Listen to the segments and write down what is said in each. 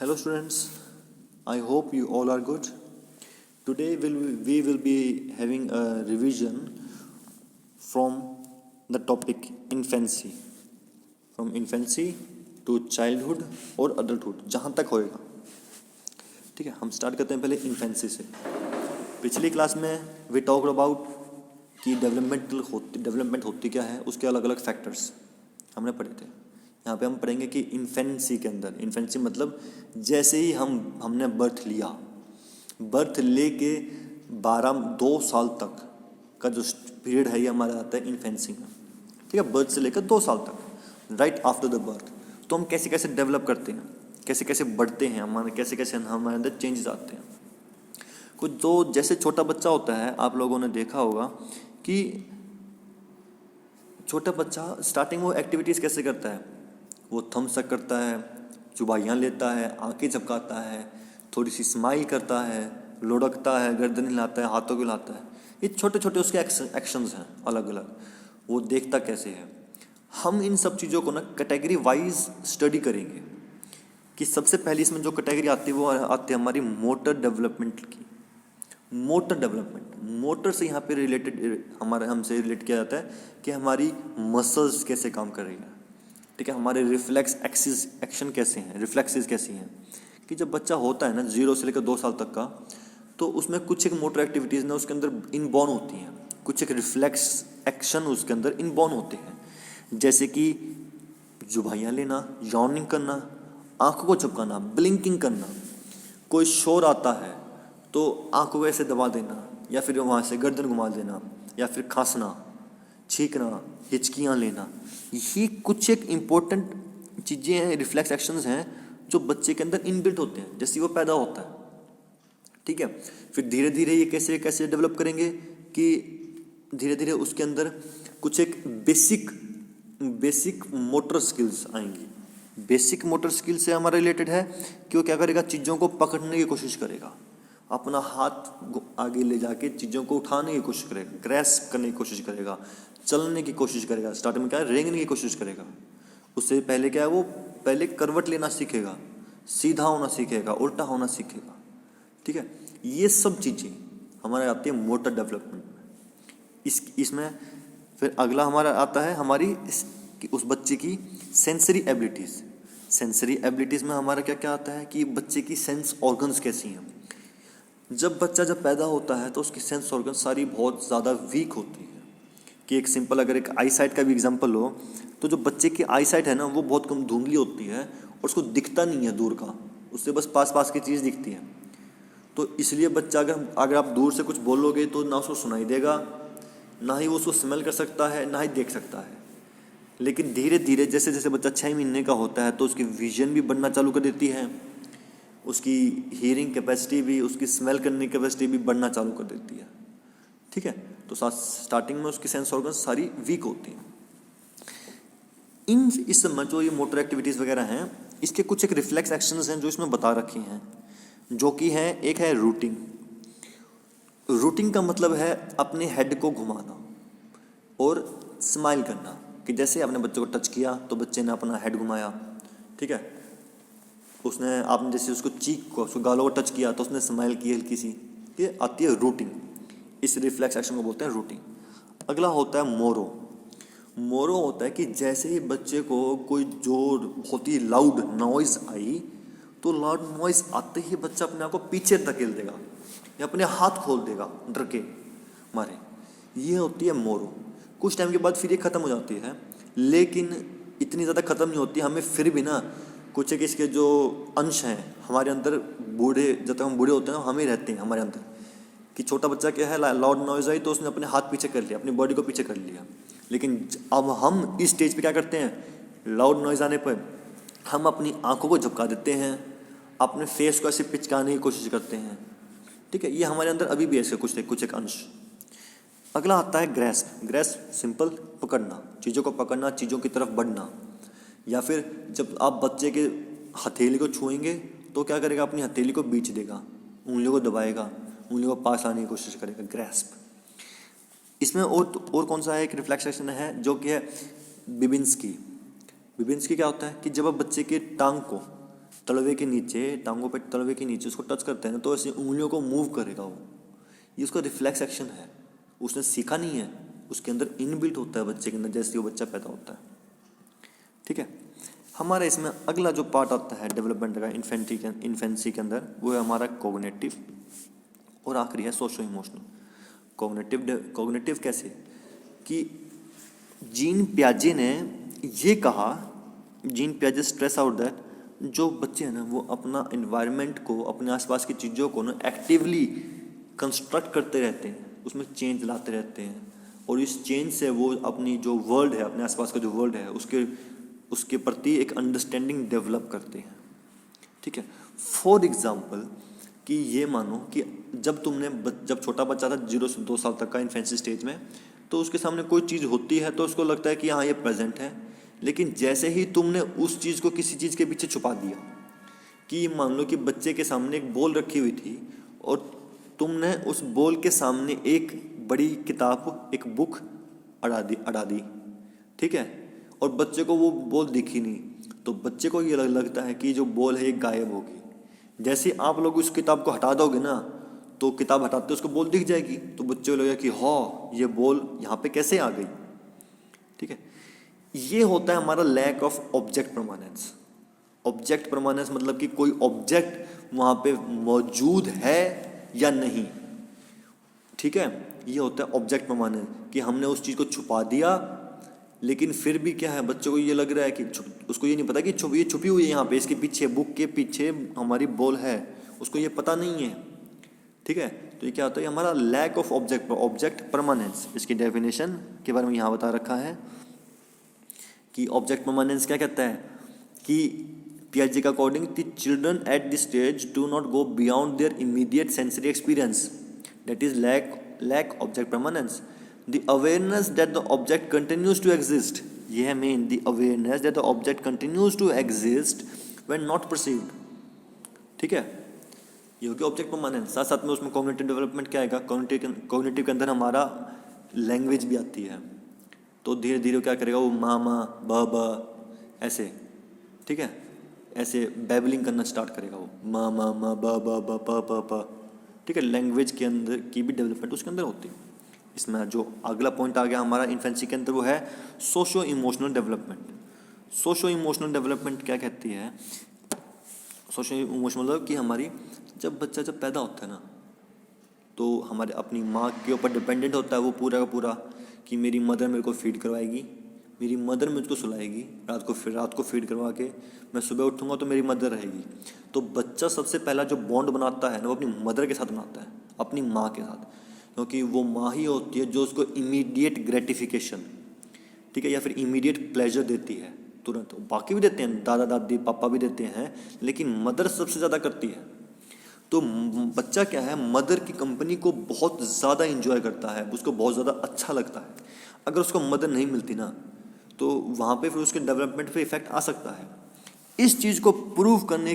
Hello students, I hope you all are good. Today we will be having a revision from the topic infancy. From infancy to childhood और adulthood जहाँ तक होएगा. ठीक है, हम start करते हैं पहले इन्फेंसी से. पिछली क्लास में वी टॉक्ड अबाउट कि डेवलपमेंट होती क्या है, उसके अलग अलग फैक्टर्स हमने पढ़े थे. यहाँ पे हम पढ़ेंगे कि इन्फेंसी के अंदर, इन्फेंसी मतलब जैसे ही हमने बर्थ लेके 2 साल तक का जो पीरियड है ये हमारा आता है इन्फेंसी में. ठीक है, बर्थ से लेकर 2 साल तक, राइट आफ्टर द बर्थ. तो हम कैसे कैसे डेवलप करते हैं, कैसे कैसे बढ़ते हैं, कैसे कैसे हमारे अंदर चेंजेस आते हैं. कुछ जो जैसे छोटा बच्चा होता है, आप लोगों ने देखा होगा कि छोटा बच्चा स्टार्टिंग वो एक्टिविटीज़ कैसे करता है. वो थम्स अप करता है, चुबाइयाँ लेता है, आंखें झपकाता है, थोड़ी सी स्माइल करता है, लुढ़कता है, गर्दन हिलाता है, हाथों को हिलाता है. ये छोटे छोटे उसके एक्शंस हैं अलग अलग. वो देखता कैसे है. हम इन सब चीज़ों को ना कैटेगरी वाइज स्टडी करेंगे कि सबसे पहली इसमें जो कैटेगरी आती है वो आती है हमारी मोटर डेवलपमेंट की. मोटर डेवलपमेंट, मोटर से यहाँ पे हमसे रिलेट किया जाता है कि हमारी मसल्स कैसे काम कर रही है. ठीक है, हमारे रिफ्लेक्स एक्शन कैसे हैं, रिफ्लेक्सेस कैसी हैं. कि जब बच्चा होता है ना 0 से लेकर 2 साल तक का, तो उसमें कुछ एक मोटर एक्टिविटीज़ ना उसके अंदर इनबॉर्न होती हैं, कुछ एक रिफ्लेक्स एक्शन उसके अंदर इनबॉर्न होते हैं. जैसे कि जुबाइयाँ लेना, यॉर्निंग करना, आंखों को झपकाना, ब्लिंकिंग करना. कोई शोर आता है तो आंखों को ऐसे दबा देना, या फिर वहाँ से गर्दन घुमा देना, या फिर खांसना, छींकना, हिचकियाँ लेना. ये कुछ एक इम्पोर्टेंट चीज़ें हैं, रिफ्लेक्स एक्शंस हैं जो बच्चे के अंदर इनबिल्ट होते हैं जैसे वो पैदा होता है. ठीक है, फिर धीरे धीरे ये कैसे कैसे डेवलप करेंगे कि धीरे धीरे उसके अंदर कुछ एक बेसिक मोटर स्किल्स आएंगी. बेसिक मोटर स्किल से हमारा रिलेटेड है कि वो क्या करेगा, चीज़ों को पकड़ने की कोशिश करेगा, अपना हाथ आगे ले जाके चीज़ों को उठाने की कोशिश करेगा, ग्रैस्प करने की कोशिश करेगा, चलने की कोशिश करेगा. स्टार्टिंग में क्या है, रेंगने की कोशिश करेगा. उससे पहले क्या है, वो पहले करवट लेना सीखेगा, सीधा होना सीखेगा, उल्टा होना सीखेगा. ठीक है, ये सब चीज़ें हमारे आती है मोटर डेवलपमेंट में. इसमें फिर अगला हमारा आता है उस बच्चे की सेंसरी एबिलिटीज़. सेंसरी एबिलिटीज़ में हमारा क्या क्या आता है कि बच्चे की सेंस ऑर्गन्स कैसी हैं. जब बच्चा पैदा होता है तो उसकी सेंस ऑर्गन सारी बहुत ज़्यादा वीक होती है. कि एक सिंपल अगर एक आई साइट का भी एग्जांपल हो, तो जो बच्चे की आई साइट है ना वो बहुत कम धुंधली होती है और उसको दिखता नहीं है दूर का, उससे बस पास की चीज़ दिखती है. तो इसलिए बच्चा अगर आप दूर से कुछ बोलोगे तो ना उसको सुनाई देगा, ना ही वो उसको स्मेल कर सकता है, ना ही देख सकता है. लेकिन धीरे धीरे जैसे जैसे बच्चा 6 महीने का होता है तो उसकी विजन भी बढ़ना चालू कर देती है, उसकी हियरिंग कैपेसिटी भी, उसकी स्मेल करने की कैपेसिटी भी बढ़ना चालू कर देती है. ठीक है, तो स्टार्टिंग में उसकी सेंस ऑर्गन सारी वीक होती हैं. इस समय जो ये मोटर एक्टिविटीज़ वगैरह हैं, इसके कुछ एक रिफ्लेक्स एक्शंस हैं जो इसमें बता रखी हैं, जो कि है एक है रूटिंग. रूटिंग का मतलब है अपने हेड को घुमाना और स्माइल करना. कि जैसे आपने बच्चे को टच किया तो बच्चे ने अपना हेड घुमाया. ठीक है, आपने जैसे उसको उसको गालों को टच किया तो उसने स्माइल की हल्की सी. ये आती है रूटिंग. इस रिफ्लेक्स एक्शन को बोलते हैं रूटिंग. अगला होता है मोरो. मोरो होता है कि जैसे ही बच्चे को कोई जोर बहुत ही लाउड नॉइज आई, तो लाउड नॉइज आते ही बच्चा अपने आप को पीछे धकेल देगा या अपने हाथ खोल देगा डर के मारे. ये होती है मोरो. कुछ टाइम के बाद फिर ये ख़त्म हो जाती है, लेकिन इतनी ज़्यादा ख़त्म नहीं होती. हमें फिर भी ना कुछ एक इसके जो अंश हैं हमारे अंदर, जब तक हम बूढ़े होते हैं ना, हमें रहते हैं हमारे अंदर. कि छोटा बच्चा क्या है, लाउड नॉइज आई तो उसने अपने हाथ पीछे कर लिया, अपनी बॉडी को पीछे कर लिया. लेकिन अब हम इस स्टेज पे क्या करते हैं, लाउड नॉइज आने पर हम अपनी आंखों को झपका देते हैं, अपने फेस को ऐसे पिचकाने की कोशिश करते हैं. ठीक है, ये हमारे अंदर अभी भी ऐसे कुछ एक अंश. अगला आता है ग्रैस्प. ग्रैस्प सिंपल पकड़ना, चीज़ों को पकड़ना, चीज़ों की तरफ बढ़ना. या फिर जब आप बच्चे के हथेली को छुएंगे तो क्या करेगा, अपनी हथेली को बीच देगा, उंगलियों को दबाएगा, उंगलियों को पास लाने की कोशिश करेगा. ग्रैस्प. इसमें और कौन सा है, एक रिफ्लेक्स एक्शन है जो कि है बिबिन्स्की. बिबिन्स्की क्या होता है कि जब आप बच्चे की टांग को तलवे के नीचे, टांगों पे तलवे के नीचे उसको टच करते हैं ना, तो ऐसे उंगलियों को मूव करेगा वो। ये उसका रिफ्लेक्स एक्शन है, उसने सीखा नहीं है, उसके अंदर इनबिल्ट होता है बच्चे के अंदर जैसे वो बच्चा पैदा होता है। ठीक है, हमारा इसमें अगला जो पार्ट आता है डेवलपमेंट का इन्फेंसी के अंदर, वो है हमारा कोग्निटिव, और आखिरी है सोशो इमोशनल। कोग्निटिव कैसे कि जीन पियाजे ने ये कहा, जीन पियाजे स्ट्रेस आउट दैट जो बच्चे हैं ना वो अपना एनवायरनमेंट को, अपने आसपास की चीज़ों को ना एक्टिवली कंस्ट्रक्ट करते रहते हैं, उसमें चेंज लाते रहते हैं, और इस चेंज से वो अपनी जो वर्ल्ड है, अपने आसपास का जो वर्ल्ड है उसके प्रति एक अंडरस्टैंडिंग डेवलप करते हैं। ठीक है, फॉर एग्जाम्पल कि ये मानो कि जब छोटा बच्चा था 0 से 2 साल तक का इन्फेंसी स्टेज में, तो उसके सामने कोई चीज़ होती है तो उसको लगता है कि हाँ ये प्रेजेंट है, लेकिन जैसे ही तुमने उस चीज़ को किसी चीज़ के पीछे छुपा दिया, कि मान लो कि बच्चे के सामने एक बॉल रखी हुई थी और तुमने उस बॉल के सामने एक बड़ी किताब, एक बुक अड़ा दी, ठीक है, और बच्चे को वो बॉल दिखी नहीं, तो बच्चे को ये लगता है कि जो बॉल है ये गायब होगी। जैसे आप लोग उस किताब को हटा दोगे ना, तो किताब हटाते उसको बॉल दिख जाएगी, तो बच्चे को लगेगा कि हाँ ये बॉल यहाँ पे कैसे आ गई। ठीक है, ये होता है हमारा lack of object permanence. Object permanence मतलब कि कोई ऑब्जेक्ट वहाँ पे मौजूद है या नहीं। ठीक है, ये होता है ऑब्जेक्ट परमानेंस, कि हमने उस चीज़ को छुपा दिया, लेकिन फिर भी क्या है, बच्चों को ये लग रहा है कि उसको ये नहीं पता कि ये छुपी हुई है यहाँ पे, इसके पीछे, बुक के पीछे हमारी बॉल है, उसको ये पता नहीं है। ठीक है, तो ये क्या होता है, हमारा लैक ऑफ ऑब्जेक्ट परमानेंस। इसकी डेफिनेशन के बारे में यहाँ बता रखा है कि ऑब्जेक्ट परमानेंस क्या कहता है कि पियाजे का according the children at this stage do not go beyond their immediate sensory experience, that is lack object permanence. The awareness that the object continues to exist, ये है main, the awareness that the object continues to exist when not perceived। ठीक है, ये हो गया object permanence. साथ साथ में उसमें कॉग्निटिव डेवलपमेंट क्या आएगा, कॉग्निटिव के अंदर हमारा लैंग्वेज भी आती है, तो धीरे धीरे क्या करेगा वो मामा ब ऐसे, ठीक है, ऐसे बैबलिंग करना स्टार्ट करेगा वो, मा ब प। ठीक है, लैंग्वेज के अंदर की भी डेवलपमेंट उसके अंदर होती है। इसमें जो अगला पॉइंट आ गया हमारा इन्फेंसी के अंदर, वो है socio emotional development. Socio emotional development क्या कहती है, सोशो इमोशनल मतलब कि हमारी बच्चा जब पैदा होता है ना, तो हमारे अपनी माँ के ऊपर डिपेंडेंट होता है वो पूरा का पूरा, कि मेरी मदर मेरे को फीड करवाएगी, मेरी मदर मुझको सुलाएगी, रात को फीड करवा के मैं सुबह उठूँगा तो मेरी मदर रहेगी। तो बच्चा सबसे पहला जो बॉन्ड बनाता है ना, वो अपनी मदर के साथ बनाता है, अपनी माँ के साथ, क्योंकि वो माँ ही होती है जो उसको इमीडिएट ग्रेटिफिकेशन, ठीक है, या फिर इमीडिएट प्लेजर देती है तुरंत। बाकी भी देते हैं, दादा दादी पापा भी देते हैं, लेकिन मदर सबसे ज़्यादा करती है। तो बच्चा क्या है, मदर की कंपनी को बहुत ज़्यादा इंजॉय करता है, उसको बहुत ज़्यादा अच्छा लगता है। अगर उसको मदर नहीं मिलती ना, तो वहाँ पे फिर उसके डेवलपमेंट पे इफेक्ट आ सकता है। इस चीज़ को प्रूव करने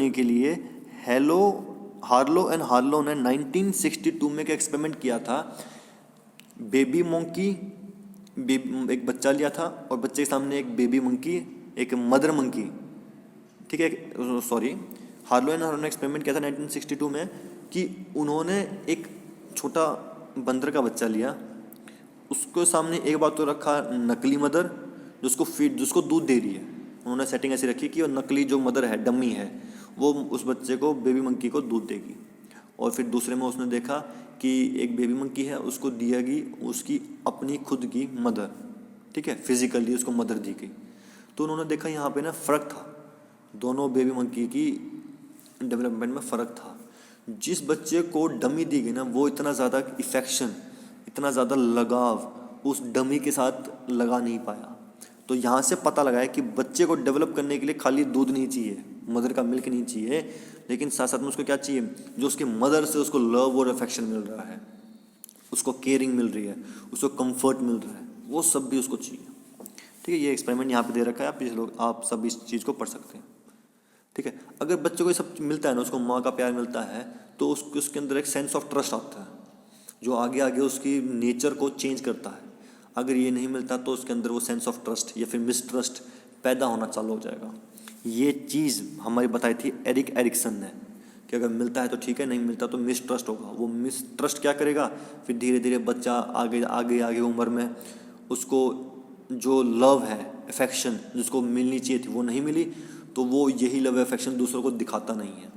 के लिए हार्लो एंड हार्लो ने 1962 में एक एक्सपेरिमेंट किया था। बेबी मंकी, एक बच्चा लिया था और बच्चे के सामने एक बेबी मंकी, एक मदर मंकी, ठीक है, सॉरी, हार्लो एंड हार्लो ने एक्सपेरिमेंट किया था 1962 में, कि उन्होंने एक छोटा बंदर का बच्चा लिया, उसको सामने एक बार तो रखा नकली मदर जिसको दूध दे रही है। उन्होंने सेटिंग ऐसी रखी कि वो नकली जो मदर है, डमी है, वो उस बच्चे को, बेबी मंकी को दूध देगी। और फिर दूसरे में उसने देखा कि एक बेबी मंकी है, उसको दिएगी उसकी अपनी खुद की मदर, ठीक है, फिजिकली उसको मदर दी गई। तो उन्होंने देखा यहाँ पे ना फ़र्क था, दोनों बेबी मंकी की डेवलपमेंट में फ़र्क था। जिस बच्चे को डमी दी गई ना, वो इतना ज़्यादा इफेक्शन, इतना ज़्यादा लगाव उस डमी के साथ लगा नहीं पाया। तो यहाँ से पता लगा है कि बच्चे को डेवलप करने के लिए खाली दूध नहीं चाहिए, मदर का मिल्क नहीं चाहिए, लेकिन साथ साथ में उसको क्या चाहिए, जो उसके मदर से उसको लव और अफेक्शन मिल रहा है, उसको केयरिंग मिल रही है, उसको कंफर्ट मिल रहा है, वो सब भी उसको चाहिए। ठीक है, ये एक्सपेरिमेंट यहाँ पे दे रखा है, आप सब इस चीज़ को पढ़ सकते हैं। ठीक है, अगर बच्चे को ये सब मिलता है ना, उसको माँ का प्यार मिलता है, तो उसके अंदर एक सेंस ऑफ ट्रस्ट आता है, जो आगे आगे उसकी नेचर को चेंज करता है। अगर ये नहीं मिलता तो उसके अंदर वो सेंस ऑफ ट्रस्ट या फिर मिसट्रस्ट पैदा होना चालू हो जाएगा। ये चीज़ हमारी बताई थी एरिक एरिक्सन ने कि अगर मिलता है तो ठीक है, नहीं मिलता तो मिसट्रस्ट होगा। वो मिसट्रस्ट क्या करेगा, फिर धीरे धीरे बच्चा आगे आगे आगे उम्र में उसको जो लव है, अफेक्शन जिसको मिलनी चाहिए थी वो नहीं मिली, तो वो यही लव अफेक्शन दूसरों को दिखाता नहीं है,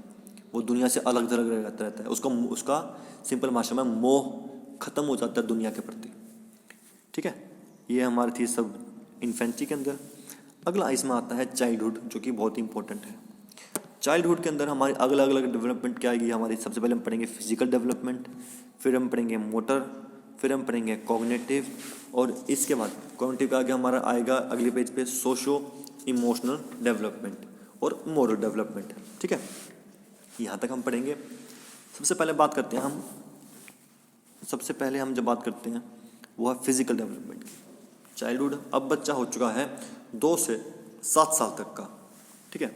वो दुनिया से अलग थलग रहता रहता है। उसका सिंपल भाषा में मोह खत्म हो जाता है दुनिया के प्रति। ठीक है, ये हमारी थी सब इन्फेंसी के अंदर। अगला इसमें आता है चाइल्डहुड, जो कि बहुत ही इंपॉर्टेंट है। चाइल्डहुड के अंदर हमारी अलग अलग डेवलपमेंट क्या आएगी हमारी। सबसे पहले हम पढ़ेंगे फिजिकल डेवलपमेंट, फिर हम पढ़ेंगे मोटर, फिर हम पढ़ेंगे कॉग्निटिव, और इसके बाद कॉग्निटिव का आगे हमारा आएगा अगले पेज पे सोशो इमोशनल डेवलपमेंट और मोरल डेवलपमेंट। ठीक है, यहाँ तक हम पढ़ेंगे। सबसे पहले हम जब बात करते हैं वो है फिजिकल डेवलपमेंट की। चाइल्डहुड, अब बच्चा हो चुका है 2 से 7 साल तक का। ठीक है,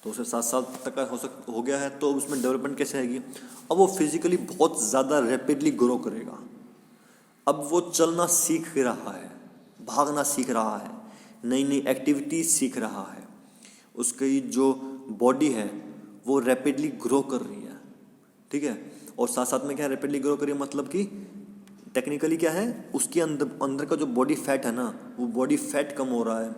2 से 7 साल तक का हो गया है, तो उसमें डेवलपमेंट कैसे आएगी। अब वो फिजिकली बहुत ज़्यादा रैपिडली ग्रो करेगा। अब वो चलना सीख रहा है, भागना सीख रहा है, नई नई एक्टिविटी सीख रहा है, उसकी जो बॉडी है वो रैपिडली ग्रो कर रही है। ठीक है, और साथ साथ में क्या रैपिडली ग्रो कर रही है, मतलब कि टेक्निकली क्या है, उसके अंदर का जो बॉडी फैट है ना, वो बॉडी फैट कम हो रहा है,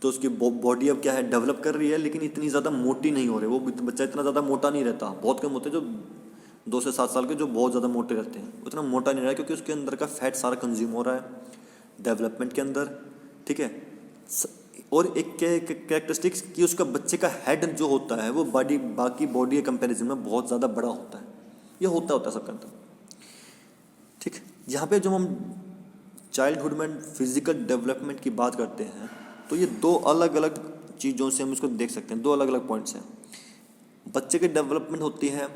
तो उसकी बॉडी अब क्या है डेवलप कर रही है, लेकिन इतनी ज़्यादा मोटी नहीं हो रही। वो बच्चा इतना ज़्यादा मोटा नहीं रहता, बहुत कम होते हैं जो 2 से 7 साल के जो बहुत ज़्यादा मोटे रहते हैं, उतना मोटा नहीं रहा, क्योंकि उसके अंदर का फैट सारा कंज्यूम हो रहा है डेवलपमेंट के अंदर। ठीक है, और एक कैरेक्टरिस्टिक्स कि उसका बच्चे का हेड जो होता है वो बाकी बॉडी के कंपैरिजन में बहुत ज़्यादा बड़ा होता है। ये होता है सबके अंदर। ठीक, यहाँ पे जब हम चाइल्डहुड में फिजिकल डेवलपमेंट की बात करते हैं, तो ये 2 अलग अलग चीज़ों से हम इसको देख सकते हैं, 2 अलग अलग पॉइंट्स हैं। बच्चे की डेवलपमेंट होती है,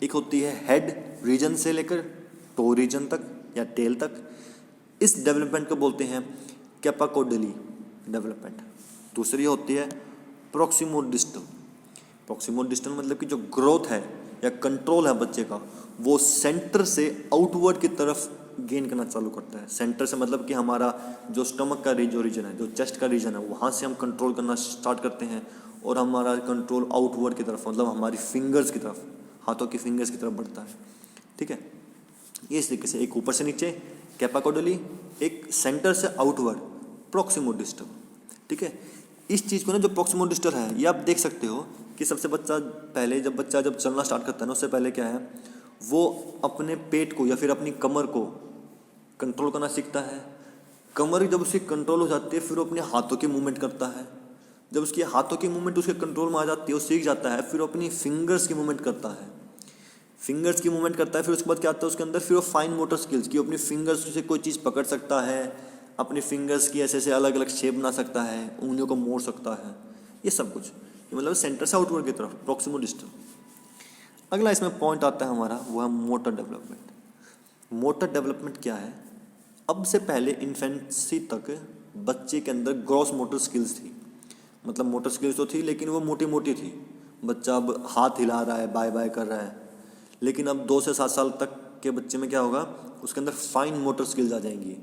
एक होती है हेड रीजन से लेकर टो रीजन तक या टेल तक, इस डेवलपमेंट को बोलते हैं कैपाकोडिली डेवलपमेंट। दूसरी होती है प्रॉक्सिमोडिस्टल। प्रॉक्सिमोडिस्टल मतलब कि जो ग्रोथ है या कंट्रोल है बच्चे का, वो सेंटर से आउटवर्ड की तरफ गेन करना चालू करता है। सेंटर से मतलब कि हमारा जो स्टमक का जो रीजन है, जो चेस्ट का रीजन है, वहाँ से हम कंट्रोल करना स्टार्ट करते हैं, और हमारा कंट्रोल आउटवर्ड की तरफ, मतलब हमारी फिंगर्स की तरफ, हाथों की फिंगर्स की तरफ बढ़ता है। ठीक है, ये इस तरीके से, एक ऊपर से नीचे कैपाकोडिली, एक सेंटर से आउटवर्ड प्रॉक्सिमोडिस्टल। ठीक है, इस चीज़ को ना जो प्रॉक्सिमोडिस्टल है, ये आप देख सकते हो कि सबसे जब बच्चा चलना स्टार्ट करता है ना, उससे पहले क्या है, वो अपने पेट को या फिर अपनी कमर को कंट्रोल करना सीखता है। कमर जब उसकी कंट्रोल हो जाती है, फिर वो अपने हाथों की मूवमेंट करता है। जब उसकी हाथों की मूवमेंट उसके कंट्रोल में आ जाती है, वो सीख जाता है, फिर वो अपनी फिंगर्स की मूवमेंट करता है। फिर उसके बाद क्या आता है उसके अंदर, फिर वो फाइन मोटर स्किल्स की, अपनी फिंगर्स से कोई चीज़ पकड़ सकता है, अपनी फिंगर्स की ऐसे ऐसे अलग अलग शेप बना सकता है, उंगलियों को मोड़ सकता है, ये सब कुछ। ये मतलब सेंटर से आउटवर्ड की तरफ प्रॉक्सिमोडिस्टल। अगला इसमें पॉइंट आता है हमारा, वो है मोटर डेवलपमेंट। मोटर डेवलपमेंट क्या है, अब से पहले इन्फेंसी तक बच्चे के अंदर ग्रॉस मोटर स्किल्स थी, मतलब मोटर स्किल्स तो थी लेकिन वो मोटी मोटी थी। बच्चा अब हाथ हिला रहा है, बाय बाय कर रहा है, लेकिन अब 2 से 7 साल तक के बच्चे में क्या होगा, उसके अंदर फाइन मोटर स्किल्स आ जाएंगी।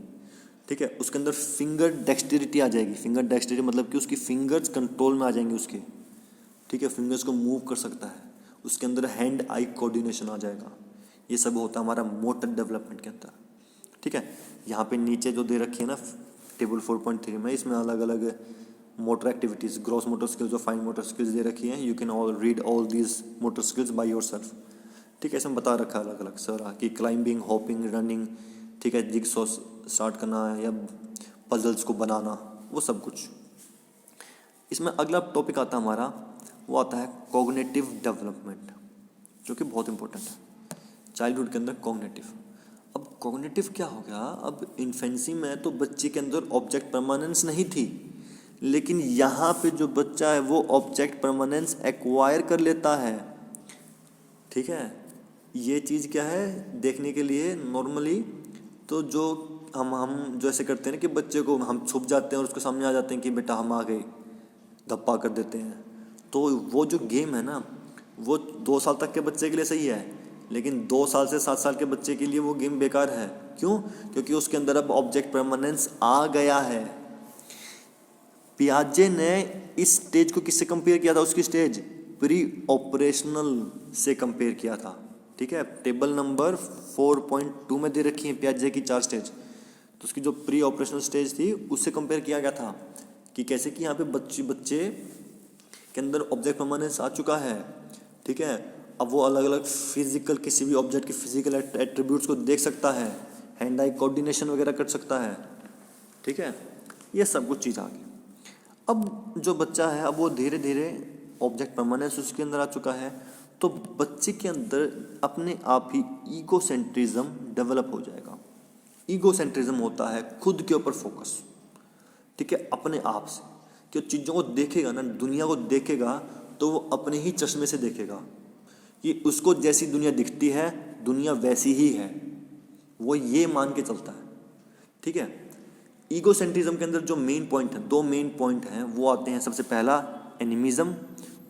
ठीक है, उसके अंदर फिंगर डेक्सटेरिटी आ जाएगी। फिंगर डेक्सटेरिटी मतलब कि उसकी फिंगर्स कंट्रोल में आ जाएंगे उसके। ठीक है, फिंगर्स को मूव कर सकता है, उसके अंदर हैंड आई कोऑर्डिनेशन आ जाएगा। ये सब होता है हमारा मोटर डेवलपमेंट के अंदर। ठीक है, यहाँ पे नीचे जो दे रखी है ना टेबल 4.3 में, इसमें अलग अलग motor activities, gross motor skills और फाइन मोटर स्किल्स दे रखी हैं। You can all read all these motor skills by yourself. ठीक है, इसमें बता रखा है अलग अलग सर कि क्लाइंबिंग, हॉपिंग, रनिंग, ठीक है, जिगसॉ स्टार्ट करना है या पजल्स को बनाना, वो सब कुछ। इसमें अगला टॉपिक आता है हमारा, वो आता है कॉग्निटिव डेवलपमेंट, जो कि बहुत इंपॉर्टेंट है चाइल्डहुड के अंदर। कॉग्निटिव, अब कॉग्निटिव क्या हो गया, अब इन्फेंसी में तो बच्चे के अंदर ऑब्जेक्ट परमानेंस नहीं थी, लेकिन यहाँ पे जो बच्चा है वो ऑब्जेक्ट परमानेंस एक्वायर कर लेता है। ठीक है, ये चीज़ क्या है देखने के लिए नॉर्मली, तो जो हम जो ऐसे करते हैं ना कि बच्चे को हम छुप जाते हैं और उसके सामने आ जाते हैं कि बेटा हम आ गए, धप्पा कर देते हैं, तो वो जो गेम है ना, वो 2 साल तक के बच्चे के लिए सही है, लेकिन 2 साल से 7 साल के बच्चे के लिए वो गेम बेकार है। क्यों? क्योंकि उसके अंदर अब ऑब्जेक्ट परमानेंस आ गया है। पियाजे ने इस स्टेज को किससे कंपेयर किया था? उसकी स्टेज प्री ऑपरेशनल से कंपेयर किया था। ठीक है, टेबल नंबर 4.2 में दे रखी है पियाजे की 4 स्टेज। तो उसकी जो प्री ऑपरेशनल स्टेज थी उससे कंपेयर किया गया था कि कैसे कि यहाँ पे बच्चे के अंदर ऑब्जेक्ट परमानेंस आ चुका है। ठीक है, अब वो अलग अलग फिजिकल, किसी भी ऑब्जेक्ट के फिजिकल एट्रीब्यूट्स को देख सकता है, हैंड आई कोऑर्डिनेशन वगैरह कर सकता है। ठीक है, ये सब कुछ चीज़ आ गई। अब जो बच्चा है, अब वो धीरे धीरे ऑब्जेक्ट परमानेंस उसके अंदर आ चुका है, तो बच्चे के अंदर अपने आप ही ईगोसेंट्रिज्म डेवलप हो जाएगा। ईगोसेंट्रिज्म होता है खुद के ऊपर फोकस। ठीक है, अपने आप से कि चीज़ों को देखेगा ना, दुनिया को देखेगा तो वो अपने ही चश्मे से देखेगा कि उसको जैसी दुनिया दिखती है दुनिया वैसी ही है, वो ये मान के चलता है। ठीक है, ईगोसेंट्रिज्म के अंदर जो मेन पॉइंट है, 2 मेन पॉइंट हैं, वो आते हैं। सबसे पहला एनिमिज्म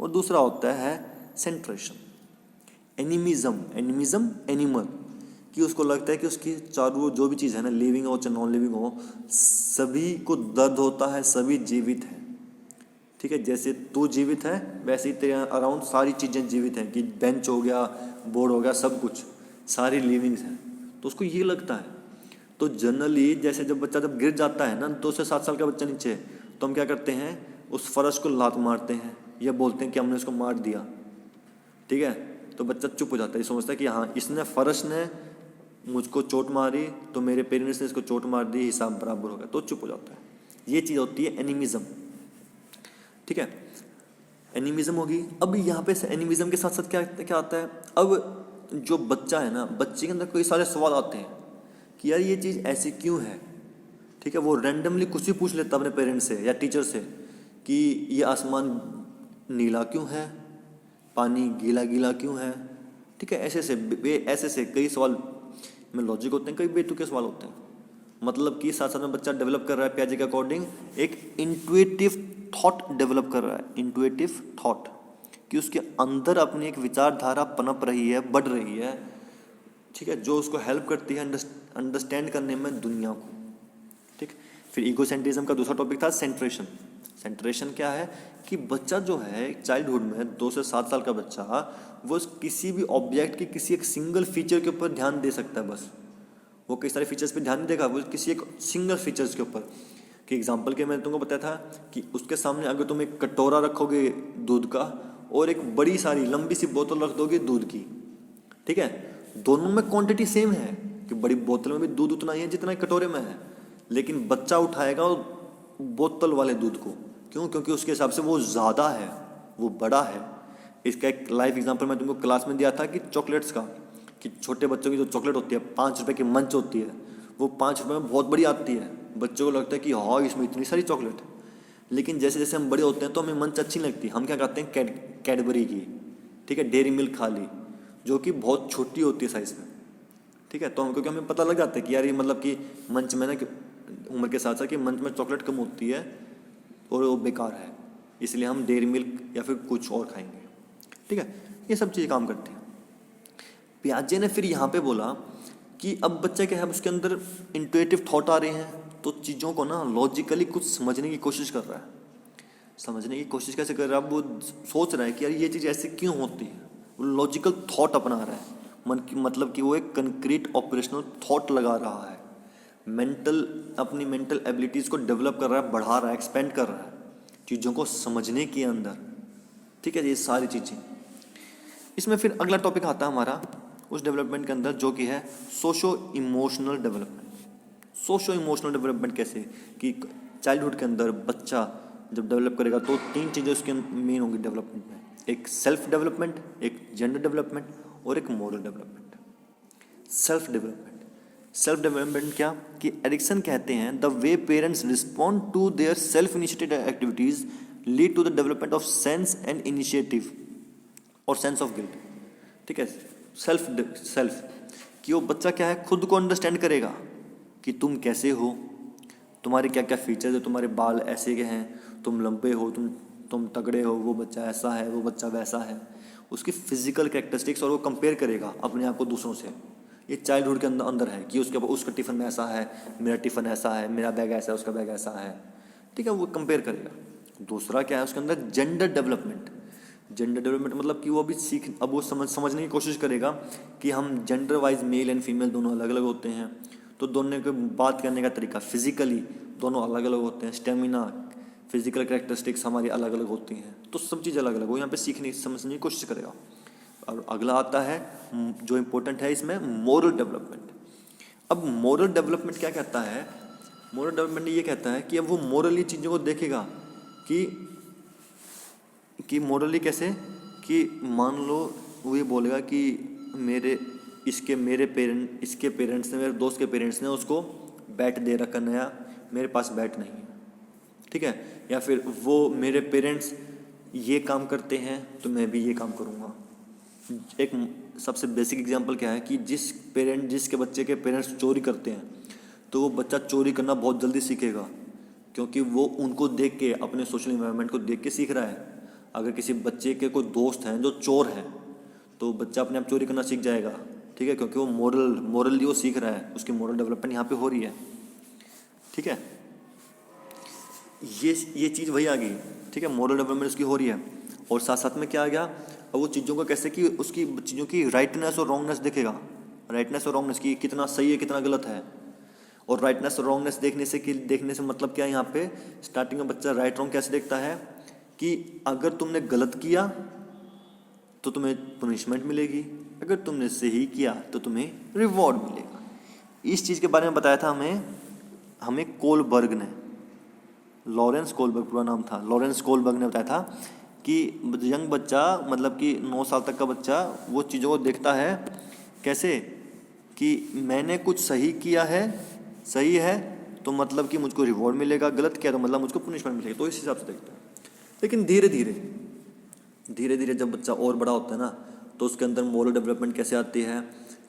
और दूसरा होता है सेंट्रेशन। एनिमिज्म एनिमल कि उसको लगता है कि उसकी चारों जो भी चीज़ है ना, लिविंग हो चाहे नॉन लिविंग हो, सभी को दर्द होता है, सभी जीवित है। ठीक है, जैसे तू जीवित है वैसे ही तेरे अराउंड सारी चीज़ें जीवित हैं, कि बेंच हो गया, बोर्ड हो गया, सब कुछ सारी लिविंग्स हैं। तो उसको ये लगता है। तो जनरली जैसे जब बच्चा जब गिर जाता है ना, 2 से 7 साल का बच्चा नीचे, तो हम क्या करते हैं, उस फर्श को लात मारते हैं या बोलते हैं कि हमने उसको मार दिया। ठीक है, तो बच्चा चुप हो जाता है, ये सोचता है कि हाँ, इसने फर्श ने मुझको चोट मारी तो मेरे पेरेंट्स ने इसको चोट मार दी, हिसाब बराबर हो गया, तो चुप हो जाता है। ये चीज़ होती है एनिमिज्म। ठीक है, एनिमिज्म होगी। अब यहाँ पे एनिमिज्म के साथ साथ क्या क्या आता है, अब जो बच्चा है ना, बच्चे के अंदर कई सारे सवाल आते हैं कि यार ये चीज़ ऐसी क्यों है। ठीक है, वो रैंडमली कुछ भी पूछ लेता अपने पेरेंट्स से या टीचर से कि ये आसमान नीला क्यों है, पानी गीला गीला क्यों है। ठीक है, ऐसे से कई सवाल में लॉजिक होते हैं, कई बेतुके सवाल होते हैं। मतलब कि साथ साथ में बच्चा डेवलप कर रहा है पियाजे के अकॉर्डिंग एक इंट्यूटिव थॉट डेवलप कर रहा है। इंट्यूटिव थॉट कि उसके अंदर अपनी एक विचारधारा पनप रही है, बढ़ रही है। ठीक है, जो उसको हेल्प करती है अंडरस्टैंड करने में दुनिया को। ठीक, फिर ईगोसेंट्रिज्म का दूसरा टॉपिक था सेंट्रेशन। सेंट्रेशन क्या है कि बच्चा जो है चाइल्डहुड में 2 से 7 साल का बच्चा, वो किसी भी ऑब्जेक्ट के किसी एक सिंगल फीचर के ऊपर ध्यान दे सकता है। बस वो कई सारे फीचर्स पे ध्यान नहीं देगा, वो किसी एक सिंगल फीचर्स के ऊपर। कि एग्जांपल के मैंने तुमको बताया था कि उसके सामने अगर तुम एक कटोरा रखोगे दूध का और एक बड़ी सारी लंबी सी बोतल रख दोगे दूध की, ठीक है, दोनों में क्वांटिटी सेम है कि बड़ी बोतल में भी दूध उतना ही है जितना कटोरे में है, लेकिन बच्चा उठाएगा बोतल वाले दूध को। क्यों? क्योंकि उसके हिसाब से वो ज़्यादा है, वो बड़ा है। इसका एक लाइव एग्जांपल मैं तुमको क्लास में दिया था कि चॉकलेट्स का, कि छोटे बच्चों की जो चॉकलेट होती है 5 रुपए की मंच होती है, वो 5 रुपए में बहुत बड़ी आती है। बच्चों को लगता है कि हाँ इसमें इतनी सारी चॉकलेट है, लेकिन जैसे जैसे हम बड़े होते हैं तो हमें मंच अच्छी लगती है। हम क्या करते हैं, कैडबरी की, ठीक है, डेयरी मिल्क खा ली, जो कि बहुत छोटी होती है साइज़ में। ठीक है, तो हम, क्योंकि हमें पता लग जाता है कि यार ये मतलब कि मंच में ना उम्र के साथ साथ कि मंच में चॉकलेट कम होती है और वो बेकार है, इसलिए हम डेयरी मिल्क या फिर कुछ और खाएंगे। ठीक है, ये सब चीज़ें काम करती हैं। पियाजे ने फिर यहाँ पे बोला कि अब बच्चा क्या है, उसके अंदर इंट्यूटिव थॉट आ रहे हैं, तो चीज़ों को ना लॉजिकली कुछ समझने की कोशिश कर रहा है। समझने की कोशिश कैसे कर रहा है? अब वो सोच रहा है कि यार ये चीज़ ऐसे क्यों होती है, वो लॉजिकल थॉट अपना रहा है। मन की मतलब कि वो एक कंक्रीट ऑपरेशनल थॉट लगा रहा है, अपनी मेंटल एबिलिटीज़ को डेवलप कर रहा है, बढ़ा रहा है, एक्सपेंड कर रहा है चीज़ों को समझने के अंदर। ठीक है, ये सारी चीज़ें। इसमें फिर अगला टॉपिक आता है हमारा उस डेवलपमेंट के अंदर, जो कि है socio emotional development. Socio emotional development कैसे कि चाइल्डहुड के अंदर बच्चा जब डेवलप करेगा तो 3 चीज़ें उसके मेन होंगी डेवलपमेंट में, एक सेल्फ डेवलपमेंट, एक जेंडर डेवलपमेंट और एक मॉरल डेवलपमेंट। सेल्फ डेवलपमेंट क्या कि एरिक्सन कहते हैं the way parents respond to their self initiated activities lead to the development of sense and initiative और सेंस ऑफ गिल्ट। ठीक है, सेल्फ कि वो बच्चा क्या है, खुद को अंडरस्टैंड करेगा कि तुम कैसे हो, तुम्हारे क्या क्या फीचर्स है, तुम्हारे बाल ऐसे के हैं, तुम लंबे हो, तुम तगड़े हो, वो बच्चा ऐसा है, वो बच्चा वैसा है, उसकी फिजिकल कैरेक्टरिस्टिक्स, और वो कंपेयर करेगा अपने आप को दूसरों से। ये चाइल्डहुड के अंदर है कि उसका टिफ़िन में ऐसा है, मेरा टिफ़िन ऐसा है, मेरा बैग ऐसा है, उसका बैग ऐसा है। ठीक है, वो कंपेयर करेगा। दूसरा क्या है उसके अंदर, जेंडर डेवलपमेंट। जेंडर डेवलपमेंट मतलब कि वो अभी अब वो समझने की कोशिश करेगा कि हम gender wise male and female दोनों अलग अलग होते हैं, तो दोनों के बात करने का तरीका फिजिकली दोनों अलग अलग होते हैं, स्टेमिना, फिजिकल कैरेक्टरिस्टिक्स हमारी अलग अलग होती हैं, तो सब चीज़ अलग अलग, वो यहाँ पे सीखने समझने की कोशिश करेगा। और अगला आता है जो इम्पोर्टेंट है इसमें, मोरल डेवलपमेंट। अब मोरल डेवलपमेंट क्या कहता है, मोरल डेवलपमेंट ये कहता है कि अब वो मोरली चीज़ों को देखेगा कि मोरली कैसे, कि मान लो वो ये बोलेगा कि इसके पेरेंट्स ने, मेरे दोस्त के पेरेंट्स ने उसको बैट दे रखा नया, मेरे पास बैट नहीं है, ठीक है। या फिर वो मेरे पेरेंट्स ये काम करते हैं तो मैं भी ये काम करूँगा। एक सबसे बेसिक एग्जांपल क्या है कि जिसके बच्चे के पेरेंट्स चोरी करते हैं तो वो बच्चा चोरी करना बहुत जल्दी सीखेगा, क्योंकि वो उनको देख के, अपने सोशल एनवायरनमेंट को देख के सीख रहा है। अगर किसी बच्चे के कोई दोस्त हैं जो चोर हैं तो बच्चा अपने आप चोरी करना सीख जाएगा, ठीक है, क्योंकि वो मोरली वो सीख रहा है, उसकी मोरल डेवलपमेंट यहाँ पे हो रही है, ठीक है। ये चीज़ वही आ गई, ठीक है, मोरल डेवलपमेंट उसकी हो रही है। और साथ साथ में क्या आ गया, अब वो चीज़ों को कैसे कि उसकी चीज़ों की राइटनेस और रॉन्गनेस देखेगा, राइटनेस और रॉन्गनेस की कितना सही है कितना गलत है। और राइटनेस और रॉन्गनेस देखने से मतलब क्या है, यहाँ पे स्टार्टिंग में बच्चा राइट रॉन्ग कैसे देखता है कि अगर तुमने गलत किया तो तुम्हें पनिशमेंट मिलेगी, अगर तुमने सही किया तो तुम्हें रिवॉर्ड मिलेगा। इस चीज़ के बारे में बताया था हमें कोलबर्ग ने, लॉरेंस कोलबर्ग पूरा नाम था, लॉरेंस कोलबर्ग ने बताया था कि यंग बच्चा, मतलब कि 9 साल तक का बच्चा, वो चीज़ों को देखता है कैसे कि मैंने कुछ सही किया है, सही है तो मतलब कि मुझको रिवॉर्ड मिलेगा, गलत किया तो मतलब मुझको पनिशमेंट मिलेगा, तो इस हिसाब से देखता है। लेकिन धीरे धीरे जब बच्चा और बड़ा होता है ना, तो उसके अंदर मोरल डेवलपमेंट कैसे आती है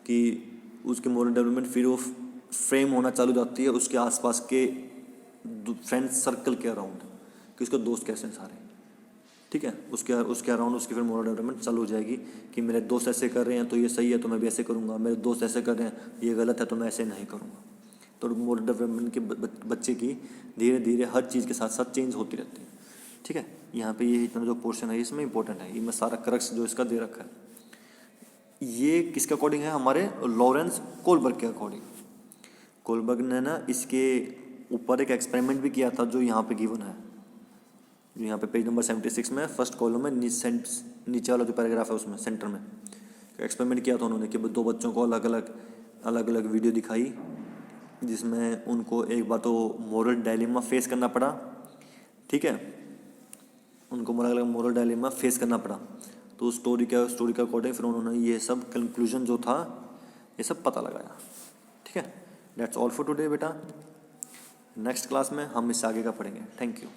कि उसकी मोरल डेवलपमेंट फिर वो फ्रेम होना चालू हो जाती है उसके आसपास के फ्रेंड सर्कल के अराउंड, कि उसके दोस्त कैसे हैं सारे, ठीक है, उसके अराउंड उसकी फिर मोरल डेवलपमेंट चालू हो जाएगी कि मेरे दोस्त ऐसे कर रहे हैं तो ये सही है तो मैं भी ऐसे करूँगा, मेरे दोस्त ऐसे कर रहे हैं ये गलत है तो मैं ऐसे नहीं करूँगा। तो मोरल डेवलपमेंट के बच्चे की धीरे धीरे हर चीज़ के साथ साथ चेंज होती रहती है, ठीक है। यहाँ पे ये इतना जो पोर्शन है इसमें इंपॉर्टेंट है, ये मैं सारा क्रक्स जो इसका दे रखा है। ये किसके अकॉर्डिंग है, हमारे लॉरेंस कोलबर्ग के अकॉर्डिंग। कोलबर्ग ने ना इसके ऊपर एक एक्सपेरिमेंट भी किया था जो यहाँ पे गिवन है, जो यहाँ पे पेज नंबर 76 में फर्स्ट कॉलम में नीचे वाला जो पैराग्राफ है उसमें सेंटर में एक्सपेरिमेंट किया था उन्होंने कि 2 बच्चों को अलग अलग वीडियो दिखाई, जिसमें उनको एक बार तो मोरल डायलेमा फेस करना पड़ा, ठीक है, उनको अलग अलग मोरल डायलेमा फेस करना पड़ा। तो स्टोरी का अकॉर्डिंग फिर उन्होंने ये सब कंक्लूजन जो था ये सब पता लगाया, ठीक है। दैट्स ऑल फॉर टुडे बेटा, नेक्स्ट क्लास में हम इससे आगे का पढ़ेंगे। Thank you.